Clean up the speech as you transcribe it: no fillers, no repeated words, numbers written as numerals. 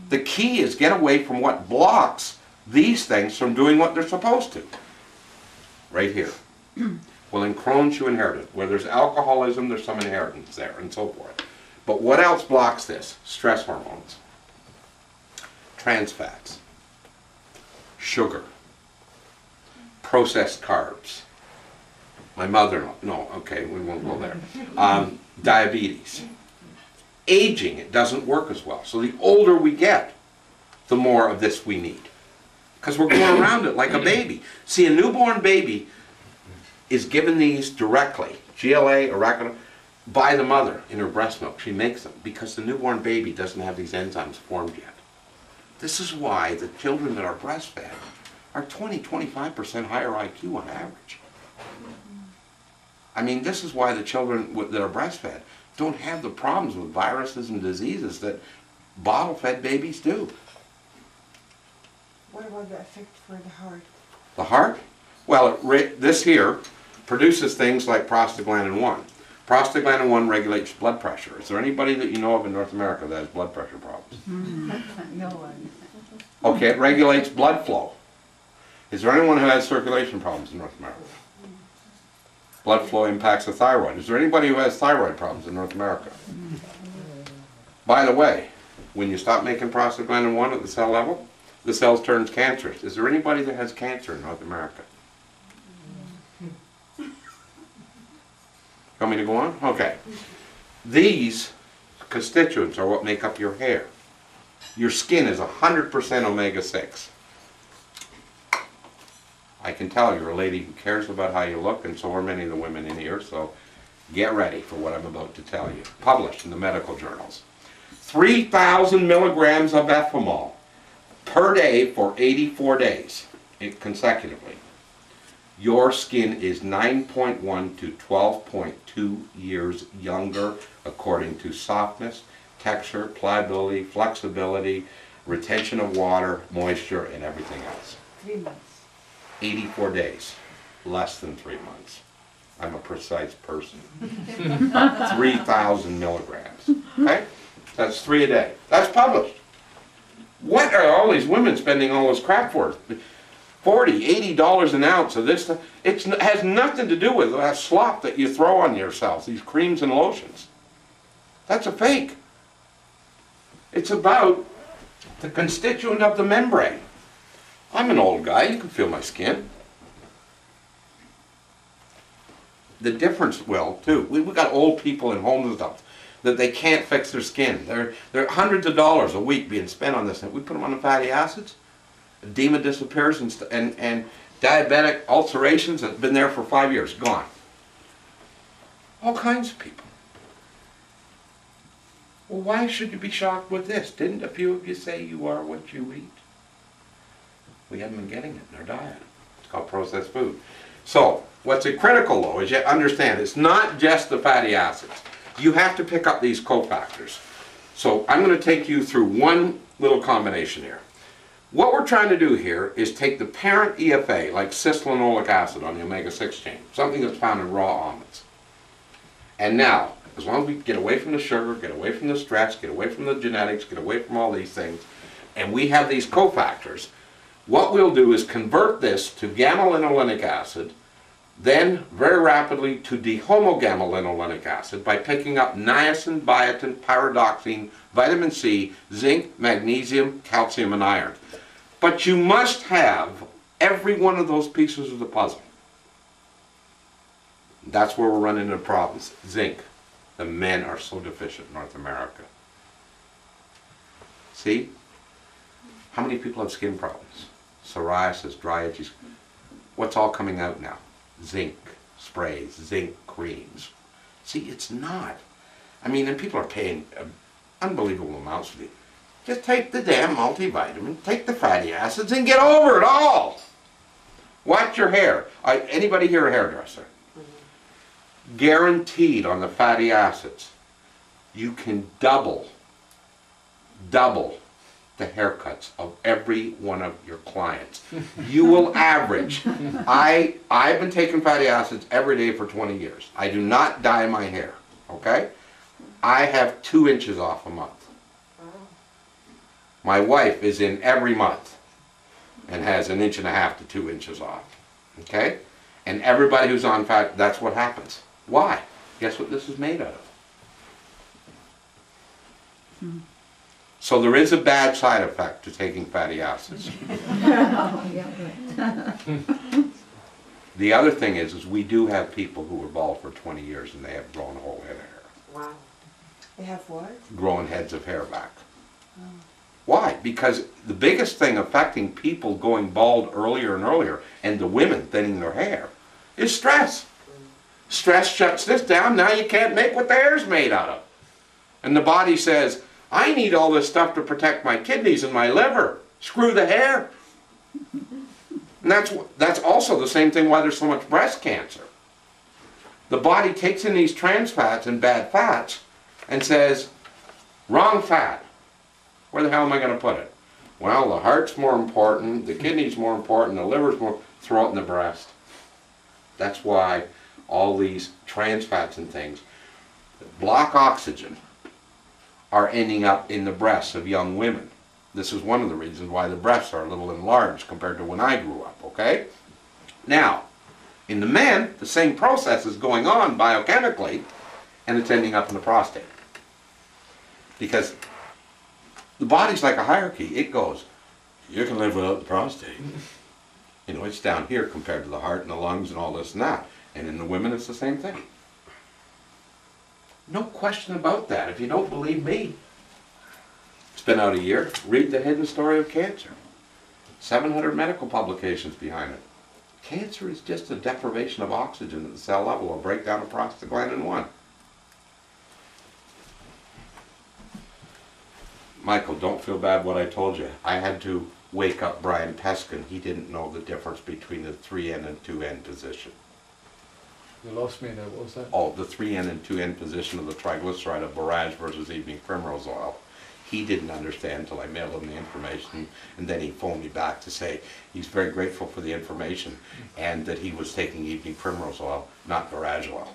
The key is get away from what blocks these things from doing what they're supposed to. Right here. Well, in Crohn's you inherit it. Where there's alcoholism, there's some inheritance there, and so forth. But what else blocks this? Stress hormones, trans fats, sugar, processed carbs. My mother, no, okay, we won't go there. Diabetes. Aging, it doesn't work as well. So the older we get, the more of this we need. Because we're going around it like a baby. See, a newborn baby is given these directly, GLA, arachidone, by the mother in her breast milk. She makes them because the newborn baby doesn't have these enzymes formed yet. This is why the children that are breastfed are 20–25% higher IQ on average. I mean, this is why the children that are breastfed don't have the problems with viruses and diseases that bottle-fed babies do. What about the effect for the heart? The heart? Well, this here produces things like prostaglandin 1. Prostaglandin 1 regulates blood pressure. Is there anybody that you know of in North America that has blood pressure problems? No one. Okay, it regulates blood flow. Is there anyone who has circulation problems in North America? Blood flow impacts the thyroid. Is there anybody who has thyroid problems in North America? By the way, when you stop making prostaglandin 1 at the cell level, the cells turn cancerous. Is there anybody that has cancer in North America? Want me to go on? Okay. These constituents are what make up your hair. Your skin is 100% omega-6. I can tell you're a lady who cares about how you look, and so are many of the women in here, so get ready for what I'm about to tell you. Published in the medical journals. 3,000 milligrams of ephemal per day for 84 days consecutively. Your skin is 9.1 to 12.2 years younger according to softness, texture, pliability, flexibility, retention of water, moisture, and everything else. 3 months. 84 days, less than 3 months. I'm a precise person. 3,000 milligrams. Okay? That's 3 a day. That's published. What are all these women spending all this crap for? $40, $80 an ounce of this stuff. It has nothing to do with that slop that you throw on yourselves, these creams and lotions. That's a fake. It's about the constituent of the membrane. I'm an old guy, you can feel my skin. The difference, well, too, we've got old people in homes and stuff that they can't fix their skin. There are hundreds of dollars a week being spent on this. And we put them on the fatty acids, edema disappears, and diabetic ulcerations have been there for 5 years, gone. All kinds of people. Well, why should you be shocked with this? Didn't a few of you say you are what you eat? We haven't been getting it in our diet. It's called processed food. So, what's critical though is you understand it's not just the fatty acids. You have to pick up these cofactors. So I'm going to take you through one little combination here. What we're trying to do here is take the parent EFA, like cis-linoleic acid on the omega-6 chain, something that's found in raw almonds. And now, as long as we get away from the sugar, get away from the stress, get away from the genetics, get away from all these things, and we have these cofactors, what we'll do is convert this to gamma-linolenic acid, then very rapidly to dehomogamma-linolenic acid by picking up niacin, biotin, pyridoxine, vitamin C, zinc, magnesium, calcium, and iron. But you must have every one of those pieces of the puzzle. That's where we're running into problems. Zinc. The men are so deficient in North America. See? How many people have skin problems? Psoriasis, dry, itchy. What's all coming out now? Zinc sprays, zinc creams. See, it's not. I mean, and people are paying unbelievable amounts for it. Just take the damn multivitamin, take the fatty acids, and get over it all. Watch your hair. Anybody here a hairdresser? Guaranteed on the fatty acids, you can double the haircuts of every one of your clients. You will average. I've been taking fatty acids every day for 20 years. I do not dye my hair, okay? I have 2 inches off a month. My wife is in every month and has 1.5 inches to 2 inches off. Okay? And everybody who's on fat, that's what happens. Why? Guess what this is made out of? So there is a bad side effect to taking fatty acids. Oh, yeah, right. The other thing is we do have people who were bald for 20 years and they have grown a whole head of hair. Wow. They have what? Growing heads of hair back. Oh. Why? Because the biggest thing affecting people going bald earlier and earlier, and the women thinning their hair, is stress. Stress shuts this down, now you can't make what the hair's made out of. And the body says, I need all this stuff to protect my kidneys and my liver. Screw the hair. And that's also the same thing why there's so much breast cancer. The body takes in these trans fats and bad fats and says, wrong fat. Where the hell am I going to put it? Well, the heart's more important, the kidney's more important, the liver's more, throw it in the breast. That's why all these trans fats and things that block oxygen are ending up in the breasts of young women. This is one of the reasons why the breasts are a little enlarged compared to when I grew up, okay? Now, in the men, the same process is going on biochemically, and it's ending up in the prostate. Because the body's like a hierarchy. It goes, you can live without the prostate. You know, it's down here compared to the heart and the lungs and all this and that. And in the women, it's the same thing. No question about that. If you don't believe me, it's been out a year. Read The Hidden Story of Cancer. 700 medical publications behind it. Cancer is just a deprivation of oxygen at the cell level, a breakdown of prostaglandin 1. Michael, don't feel bad what I told you. I had to wake up Brian Peskin. He didn't know the difference between the 3N and 2N position. You lost me there, what was that? Oh, the 3N and 2N position of the triglyceride of borage versus evening primrose oil. He didn't understand until I mailed him the information, and then he phoned me back to say he's very grateful for the information and that he was taking evening primrose oil, not borage oil.